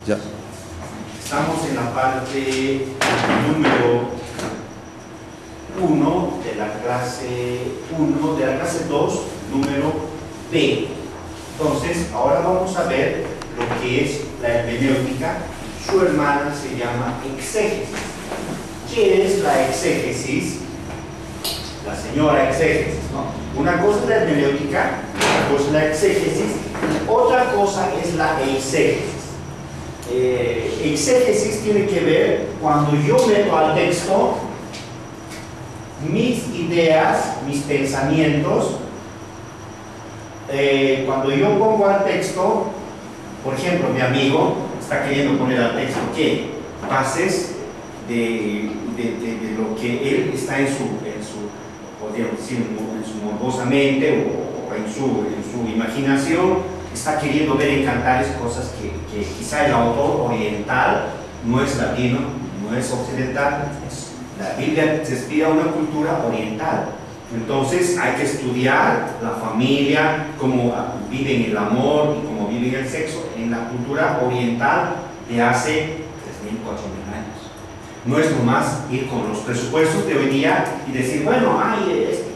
Ya. Estamos en la parte número 1 de la clase 1, de la clase 2, número B. Entonces, ahora vamos a ver lo que es la hermenéutica. Su hermana se llama exégesis. ¿Qué es la exégesis? La señora exégesis, ¿no? Una cosa es la hermenéutica, otra cosa es la exégesis, otra cosa es la eisegesis. Exégesis tiene que ver cuando yo meto al texto mis ideas, mis pensamientos. Cuando yo pongo al texto, por ejemplo, mi amigo está queriendo poner al texto que pases de lo que él está podríamos decir, en su morbosamente o en su imaginación, está queriendo ver en Cantares cosas que quizá el autor oriental no es latino, no es occidental. La Biblia se inspira una cultura oriental. Entonces hay que estudiar la familia, cómo viven el amor y cómo viven el sexo en la cultura oriental de hace 3.000, 4.000 años. No es nomás ir con los presupuestos de hoy día y decir, bueno,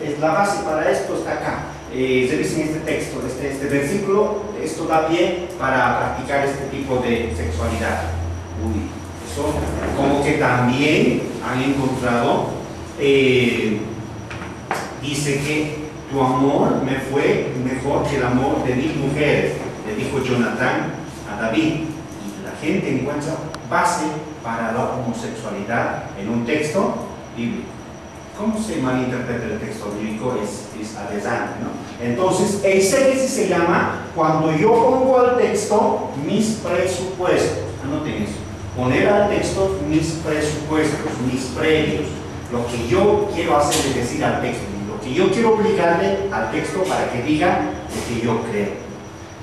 es la base para esto está acá. Revisen este texto, este versículo, esto da pie para practicar este tipo de sexualidad. Uy, eso como que también han encontrado, dice que tu amor me fue mejor que el amor de 1000 mujeres, le dijo Jonatán a David. Y la gente encuentra base para la homosexualidad en un texto bíblico. ¿Cómo se malinterpreta el texto bíblico? Es adesante, ¿no? Entonces, eisegesis se llama cuando yo pongo al texto mis presupuestos. Anoten eso. Poner al texto mis presupuestos, mis previos. Lo que yo quiero hacerle decir al texto. Lo que yo quiero obligarle al texto para que diga lo que yo creo.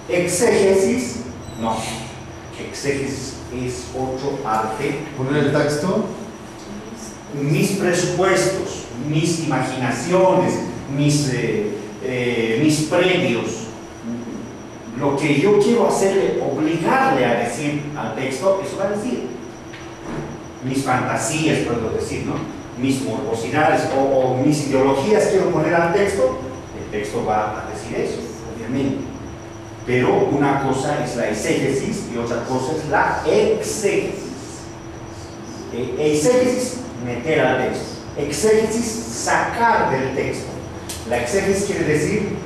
Exégesis, no. Exégesis es otro arte. Poner el texto. Mis presupuestos, mis imaginaciones, mis previos, lo que yo quiero hacerle, obligarle a decir al texto, eso va a decir. Mis fantasías, puedo decir, ¿no? Mis morbosidades o mis ideologías quiero poner al texto, el texto va a decir eso, obviamente. Pero una cosa es la eisegesis y otra cosa es la exégesis. Eisegesis, meter al texto. Exégesis, sacar del texto. La exégesis quiere decir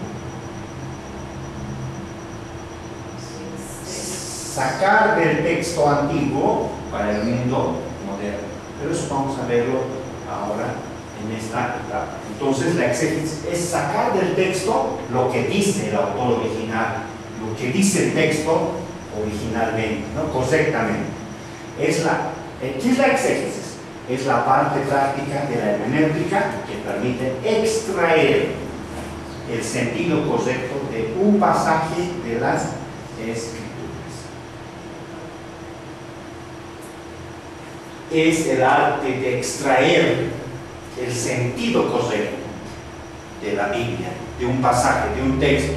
sacar del texto antiguo para el mundo moderno. Pero eso vamos a verlo ahora en esta etapa. Entonces la exégesis es sacar del texto lo que dice el autor original, lo que dice el texto originalmente, ¿no? Correctamente. ¿Qué es la exégesis? Es la parte práctica de la hermenéutica que permite extraer el sentido correcto de un pasaje de las Escrituras. Es el arte de extraer el sentido correcto de la Biblia, de un pasaje, de un texto.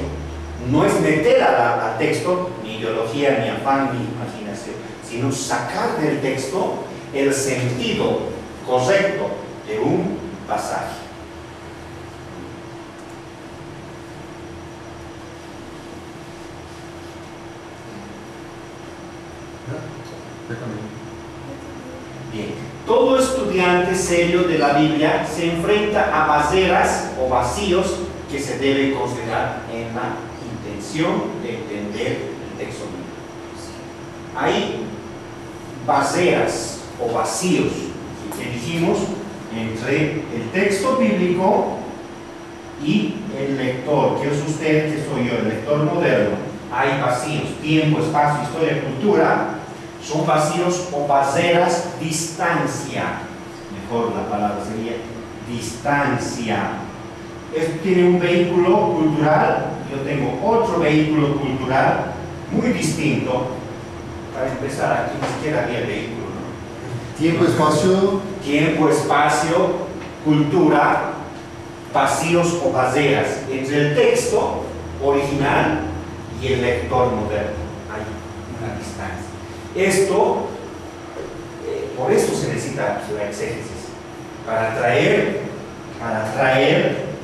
No es meter al texto ni ideología, ni afán, ni imaginación, sino sacar del texto el sentido correcto de un pasaje. Bien, todo estudiante serio de la Biblia se enfrenta a baseras o vacíos que se debe considerar en la intención de entender el texto bíblico. Hay baseras o vacíos que dijimos entre el texto bíblico y el lector, que es usted, que soy yo, el lector moderno. Hay vacíos, tiempo, espacio, historia, cultura. Son vacíos o baseras, distancia. Mejor la palabra sería distancia. Esto tiene un vehículo cultural, yo tengo otro vehículo cultural muy distinto. Para empezar, aquí ni siquiera había vehículo, ¿no? Tiempo, espacio, cultura, vacíos o baseras entre el texto original y el lector moderno. Hay una distancia. Esto, por esto se necesita la exégesis, para traer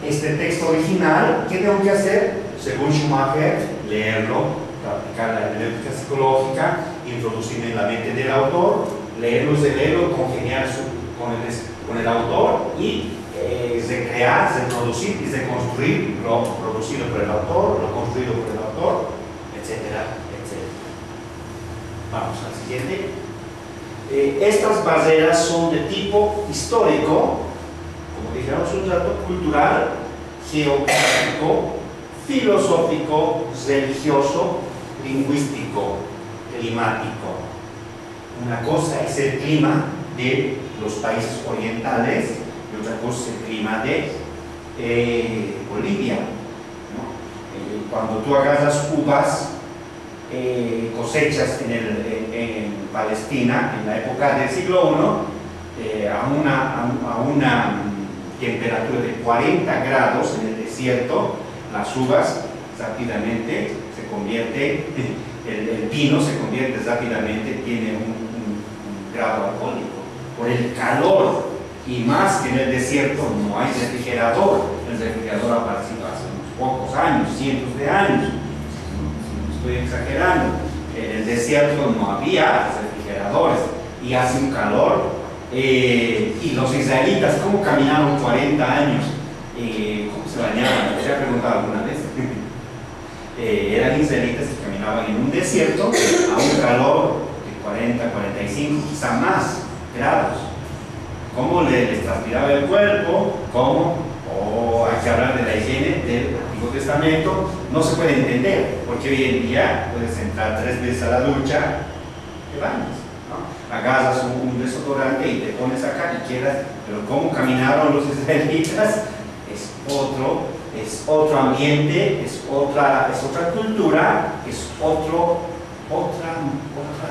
este texto original. ¿Qué tengo que hacer? Según Schumacher, leerlo, practicar la hermenéutica psicológica, introducirme en la mente del autor, leerlo, congeniar con el autor y recrear, reproducir y reconstruir lo producido por el autor, lo construido por el autor, etcétera, etcétera. Vamos al siguiente. Estas barreras son de tipo histórico, como dijéramos un rato, cultural, geográfico, filosófico, religioso, lingüístico, climático. Una cosa es el clima de los países orientales y otra cosa es el clima de Bolivia, ¿no? Cuando tú agarras uvas, cosechas en Palestina en la época del siglo I, a una temperatura de 40 grados en el desierto, las uvas rápidamente se convierte, el vino se convierte rápidamente, tiene un grado alcohólico por el calor, y más que en el desierto no hay refrigerador. El refrigerador apareció hace unos pocos años, cientos de años, no estoy exagerando. En el desierto no había refrigeradores y hace un calor, y los israelitas, ¿cómo caminaron 40 años? ¿Cómo se bañaban? ¿Se ha preguntado alguna vez? Eran israelitas que caminaban en un desierto a un calor de 40, 45, quizá más grados. ¿Cómo les transpiraba el cuerpo? ¿Cómo? Hay que hablar de la higiene del Antiguo Testamento. No se puede entender, porque hoy en día puedes entrar 3 veces a la ducha, te bañas, ¿no? Agarras un desodorante y te pones acá y quieras, pero ¿cómo caminaron los israelitas? Es otro ambiente, es otra cultura, es otra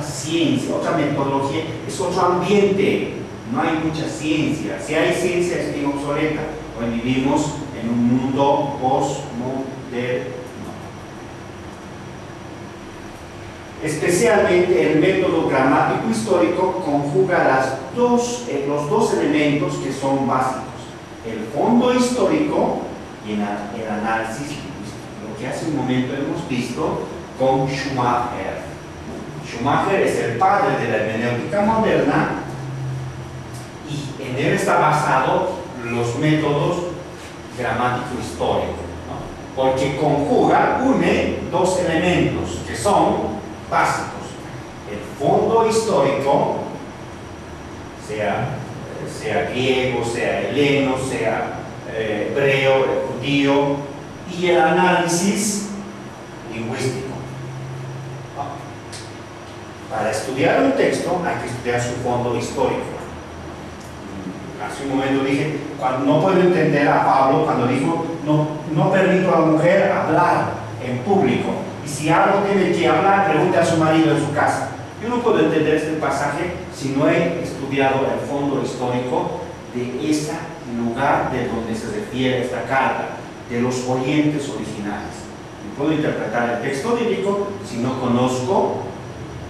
ciencia, otra metodología, es otro ambiente. No hay mucha ciencia. Si hay ciencia es bien obsoleta. Hoy vivimos en un mundo postmoderno. Especialmente el método gramático histórico conjuga los dos elementos que son básicos: el fondo histórico y el análisis lingüístico, lo que hace un momento hemos visto con Schumacher. Schumacher es el padre de la hermenéutica moderna, y en él está basado los métodos gramático-históricos, ¿no? Porque une dos elementos que son básicos: el fondo histórico, sea griego, sea heleno, sea hebreo, judío, y el análisis lingüístico. Para estudiar un texto hay que estudiar su fondo histórico. Hace un momento dije, no puedo entender a Pablo cuando dijo, no permito a la mujer hablar en público, y si algo tiene que hablar, pregunte a su marido en su casa. Yo no puedo entender este pasaje si no he estudiado el fondo histórico de ese lugar de donde se refiere esta carta, de los oyentes originales. No puedo interpretar el texto bíblico si no conozco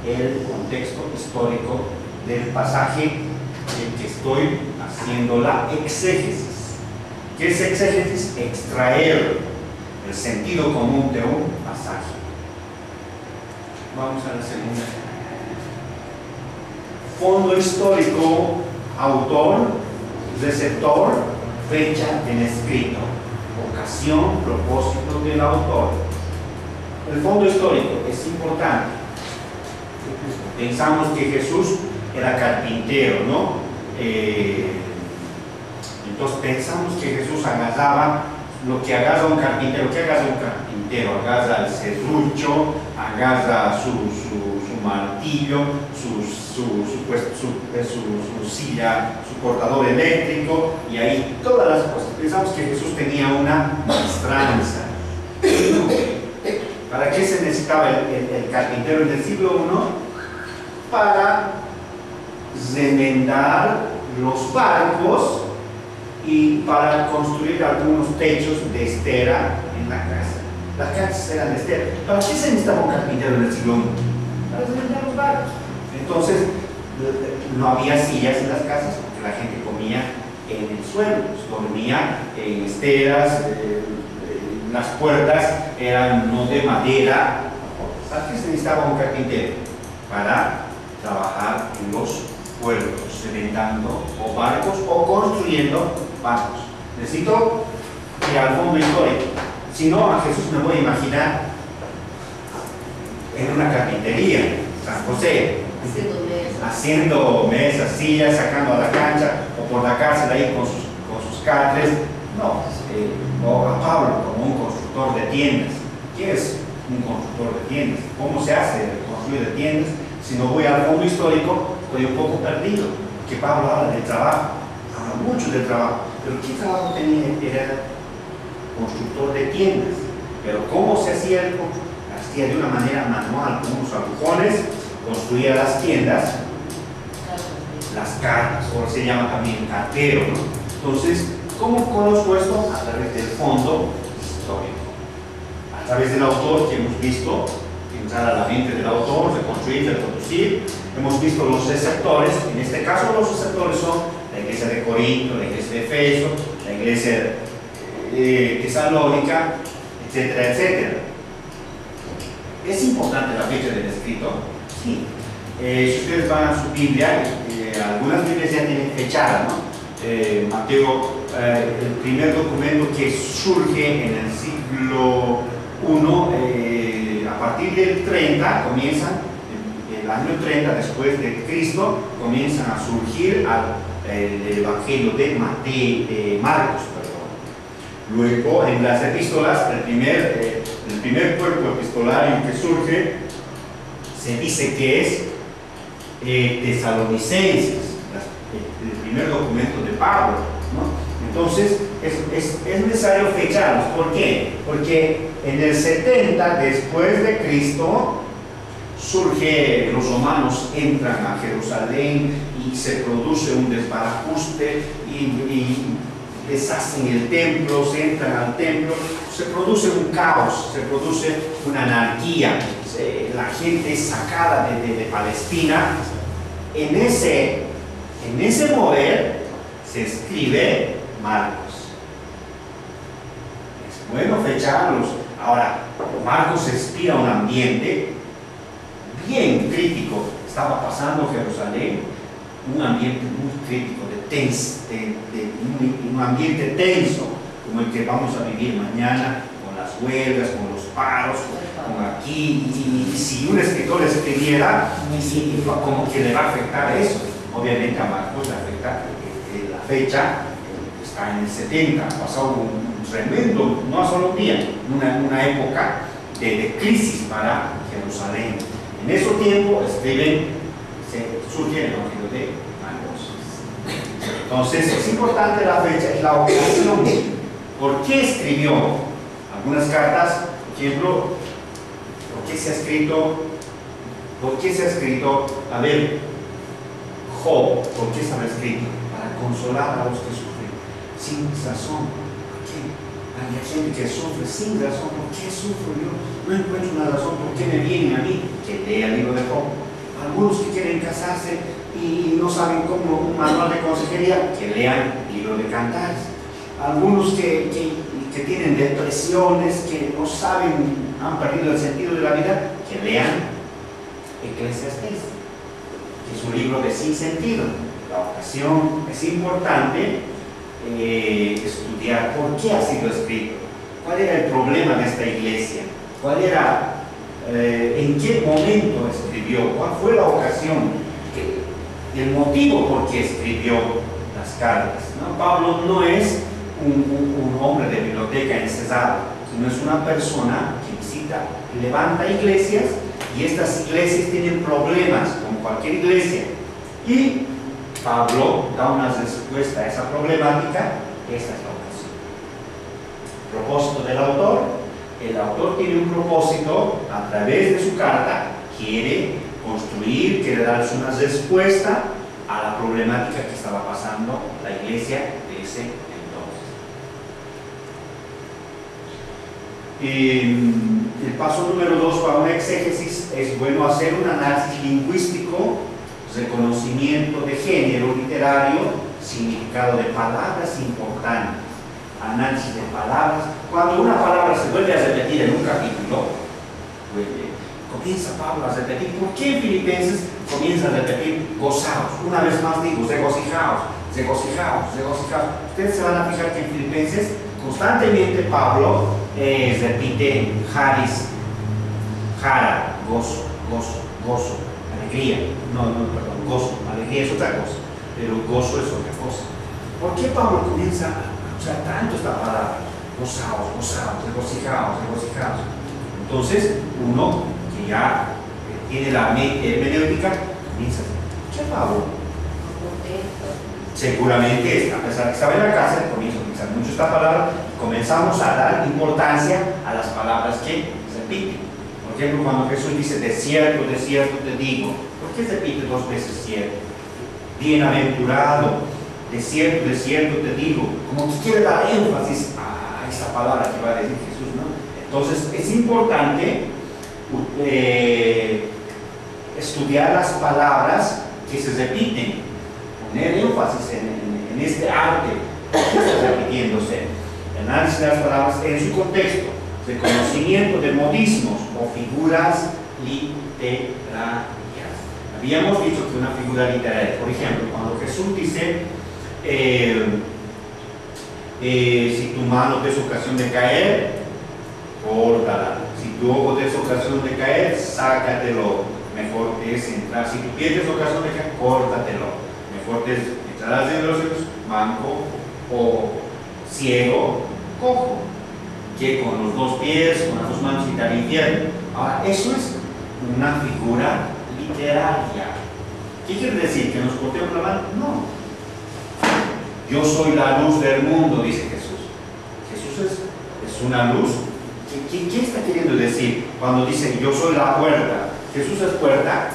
el contexto histórico del pasaje en que estoy haciendo la exégesis. ¿Qué es exégesis? Extraer el sentido común de un pasaje. Vamos a la segunda. Fondo histórico, autor, receptor, fecha en escrito, ocasión, propósito del autor. El fondo histórico es importante. Pensamos que Jesús era carpintero, ¿no? Entonces pensamos que Jesús agarraba lo que agarra un carpintero. ¿Qué agarra un carpintero? Agarra el serrucho, agarra su martillo, su silla, su cortador eléctrico, y ahí todas las cosas. Pensamos que Jesús tenía una maestranza. ¿Para qué se necesitaba el carpintero en el siglo I? Para remendar los barcos y para construir algunos techos de estera en la casa. Las casas eran de estera. ¿Para qué se necesitaba un carpintero en el siglo I? Para remendar los barcos. Entonces, no había sillas en las casas porque la gente comía en el suelo, pues, dormía en esteras, las puertas eran no de madera. Antes se necesitaba un carpintero para trabajar en los puertos, cementando o barcos o construyendo barcos. Necesito ir al fondo histórico. Si no, a Jesús me voy a imaginar en una carpintería, San José, haciendo mesas, sillas, sacando a la cancha o por la cárcel ahí con sus catres. No, o a Pablo como un constructor de tiendas. ¿Qué es un constructor de tiendas? ¿Cómo se hace el construir de tiendas? Si no voy al fondo histórico, estoy un poco perdido, porque Pablo habla del trabajo, habla mucho del trabajo, pero ¿qué trabajo tenía? Era constructor de tiendas. Pero ¿cómo se hacía el constructor? Hacía de una manera manual, con unos agujones, construía las tiendas, las cartas, o se llama también cartero, ¿no? Entonces, ¿cómo conozco esto? A través del fondo histórico, a través del autor que hemos visto, pensar a la mente del autor, de construir, de producir. Hemos visto los receptores, en este caso los receptores son la iglesia de Corinto, la iglesia de Efeso, la iglesia tesalónica, etcétera, etcétera. ¿Es importante la fecha del escrito? Sí. Si ustedes van a su Biblia, algunas Biblias ya tienen fechada, ¿no? Mateo, el primer documento que surge en el siglo I, a partir del 30, comienzan, el año 30 después de Cristo, comienzan a surgir el Evangelio de Marcos. Luego, en las epístolas, el primer cuerpo epistolario que surge, se dice que es Tesalonicenses, el primer documento de Pablo, ¿no? Entonces, es necesario fecharlos. ¿Por qué? Porque en el 70 después de Cristo, los romanos entran a Jerusalén y se produce un desbarajuste y deshacen el templo, se entran al templo, se produce un caos, se produce una anarquía, la gente es sacada de Palestina. En ese mover se escribe Marcos. Es bueno fecharlos. Ahora, Marcos inspira un ambiente bien crítico. Estaba pasando Jerusalén, un ambiente muy crítico, un ambiente tenso, como el que vamos a vivir mañana, con las huelgas, con los paros, con aquí. Y si un escritor escribiera, como que le va a afectar eso. Obviamente a Marcos le afecta la fecha, está en el 70, ha pasado un tremendo, no solo un día, una época de crisis para Jerusalén. En ese tiempo surge el Evangelio de Marcos. Entonces es importante la fecha y la ocasión. ¿Por qué escribió algunas cartas? Por ejemplo, ¿por qué se ha escrito? A ver, Job, ¿por qué estaba escrito? Para consolar a los que sufren sin razón. ¿Por qué? Hay gente que sufre sin razón. ¿Por qué sufro yo? No encuentro una razón. ¿Por qué me vienen a mí? Que lea el libro de Job. Algunos que quieren casarse y no saben cómo, un manual de consejería, que lean el libro de Cantares. Algunos que tienen depresiones, que no saben, han perdido el sentido de la vida, que lean Eclesiastés, que es un libro de sin sentido. La ocasión es importante estudiar por qué ha sido escrito, cuál era el problema de esta iglesia, cuál era, en qué momento escribió, cuál fue la ocasión, el motivo por qué escribió las cartas, ¿no? Pablo no es un hombre de biblioteca encesado, sino es una persona que visita, levanta iglesias, y estas iglesias tienen problemas, como cualquier iglesia, y Pablo da una respuesta a esa problemática. Esta es la ocasión. Propósito del autor: el autor tiene un propósito, a través de su carta quiere construir, quiere darles una respuesta a la problemática que estaba pasando la iglesia de ese entonces. El paso número 2 para una exégesis: es bueno hacer un análisis lingüístico reconocimiento de género literario, significado de palabras importantes, análisis de palabras. Cuando una palabra se vuelve a repetir en un capítulo, comienza Pablo a repetir. ¿Por qué en Filipenses comienza a repetir gozaos? Una vez más digo, regocijaos, regocijaos, regocijaos. Ustedes se van a fijar que en Filipenses constantemente Pablo repite haris, jara, gozo, gozo, gozo, alegría. Perdón, gozo, alegría es otra cosa, pero gozo es otra cosa. ¿Por qué Pablo comienza a usar tanto esta palabra? Gozaos, gozaos, regocijaos, regocijaos. Entonces, uno que ya tiene la mente hermenéutica comienza a decir, ¿qué Pablo? Seguramente, a pesar de que estaba en la cárcel, comienza a utilizar mucho esta palabra y comenzamos a dar importancia a las palabras que repiten. Por ejemplo, cuando Jesús dice, de cierto te digo, ¿por qué repite dos veces cierto? Bienaventurado, de cierto te digo, como que quiere dar énfasis a esta palabra que va a decir Jesús, ¿no? Entonces, es importante estudiar las palabras que se repiten, poner énfasis en este arte que está repitiéndose, el análisis de las palabras en su contexto, reconocimiento de modismos o figuras literarias. Habíamos dicho que una figura literaria, por ejemplo, cuando Jesús dice, si tu mano te es ocasión de caer, córtala. Si tu ojo te es ocasión de caer, sácatelo. Mejor te es entrar. Si tu pie te es ocasión de caer, córtatelo. Mejor te es entrarás en los cielos, manco o ciego, cojo, que con los dos pies, con las dos manos ir al infierno. Ahora, eso es una figura literaria. ¿Qué quiere decir? ¿Que nos cortemos la mano? No. Yo soy la luz del mundo, dice Jesús. Jesús es una luz. ¿Qué está queriendo decir cuando dice yo soy la puerta? ¿Jesús es puerta?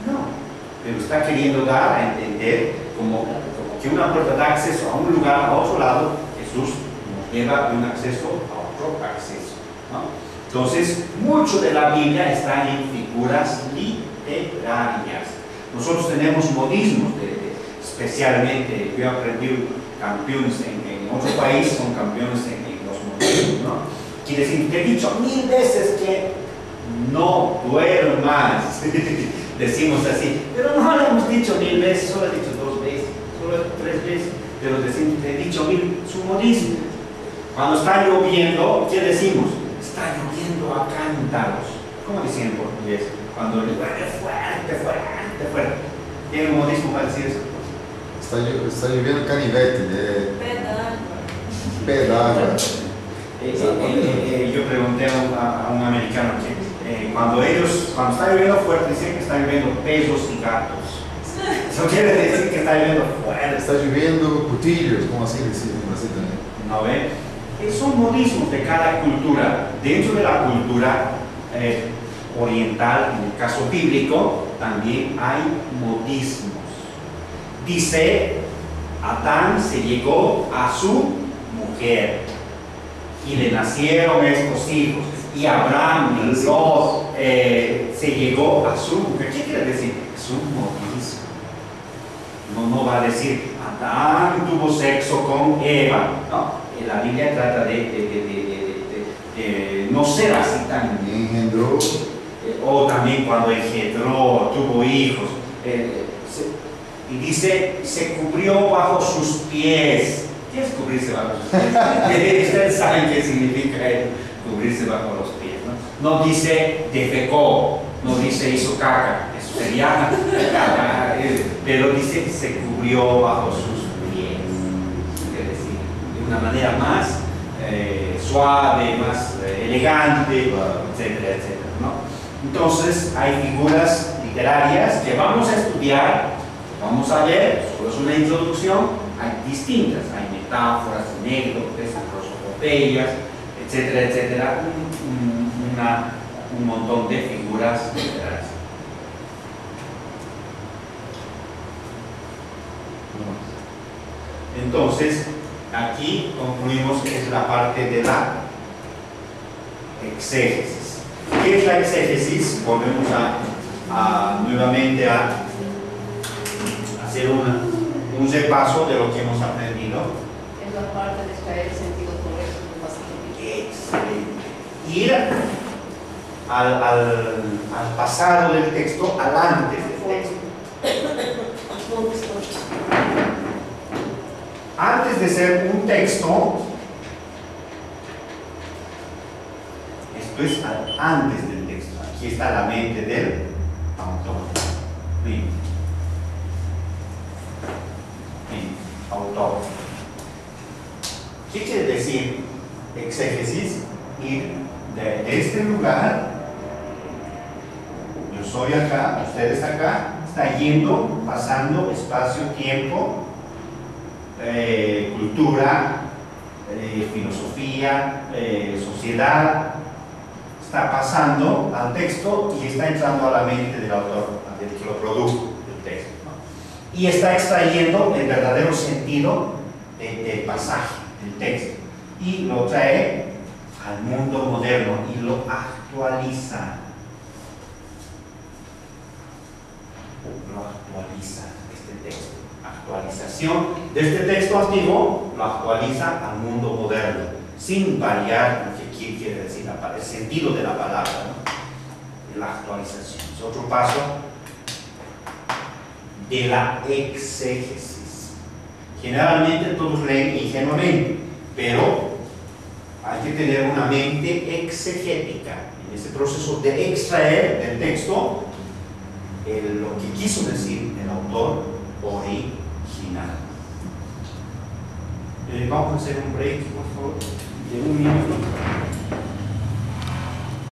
No, pero está queriendo dar a entender como que una puerta da acceso a un lugar, a otro lado. Jesús nos lleva de un acceso a otro acceso, ¿no? Entonces, mucho de la Biblia está en figuras literarias. Nosotros tenemos modismos, especialmente, yo aprendí campeones en otro país, son campeones en los modismos, ¿no? Quiere decir, te he dicho 1000 veces que no duermas. Decimos así, pero no lo hemos dicho 1000 veces, solo he dicho 2 veces, solo 3 veces, pero decimos, te he dicho 1000, su modismo. Cuando está lloviendo, ¿qué decimos? Está lloviendo a cántaros. ¿Cómo dicen en portugués? Cuando llueve fuerte, fuerte, fuerte. ¿Tiene un modismo para decir eso? Está lloviendo canivete, pedagua. Yo pregunté a un americano que cuando está lloviendo fuerte, dicen que está lloviendo pesos y gatos. Eso quiere decir que está lloviendo fuerte. Está lloviendo cutillos, como así decimos en Brasil también. ¿No ve? Son modismos de cada cultura. Dentro de la cultura oriental, en el caso bíblico, también hay modismos. Dice, Adán se llegó a su mujer y le nacieron estos hijos, y Abraham y Lot se llegó a su mujer. ¿Qué quiere decir? Es un modismo. No va a decir Adán tuvo sexo con Eva. No, la Biblia trata de no ser así tan engendró, o también cuando engendró, tuvo hijos, y dice se cubrió bajo sus pies. ¿Qué es cubrirse bajo sus pies? Ustedes saben qué significa eso, cubrirse bajo los pies, ¿no? No dice defecó, no dice hizo caca, eso sería pero dice se cubrió bajo sus pies, es decir, de una manera más suave, más elegante, etcétera, etcétera, ¿no? Entonces hay figuras literarias que vamos a estudiar, vamos a ver, solo es una introducción, hay distintas, hay metáforas, anécdotas, prosopopeyas, etcétera, etcétera, un montón de figuras literarias. Entonces, aquí concluimos que es la parte de la exégesis. ¿Qué es la exégesis? Volvemos a nuevamente a hacer un repaso de lo que hemos aprendido. Es la parte de extraer el sentido correcto del pasado. Excelente. Ir al pasado del texto, al antes del texto. Antes de ser un texto, esto es antes del texto. Aquí está la mente del autor. Bien. Bien. Autor. ¿Qué quiere decir exégesis? Ir de este lugar, yo soy acá, ustedes acá, está yendo, pasando espacio, tiempo, cultura, filosofía, sociedad, está pasando al texto y está entrando a la mente del autor, del que lo produjo, del texto, ¿no? Y está extrayendo el verdadero sentido del pasaje, del texto, y lo trae al mundo moderno y lo actualiza. Lo actualiza este texto. Actualización de este texto antiguo lo actualiza al mundo moderno, sin variar lo que quiere decir el sentido de la palabra, ¿no? La actualización es otro paso de la exégesis. Generalmente todos leen ingenuamente, pero hay que tener una mente exegética en ese proceso de extraer del texto lo que quiso decir el autor original. Vamos a hacer un break, por favor, de un minuto.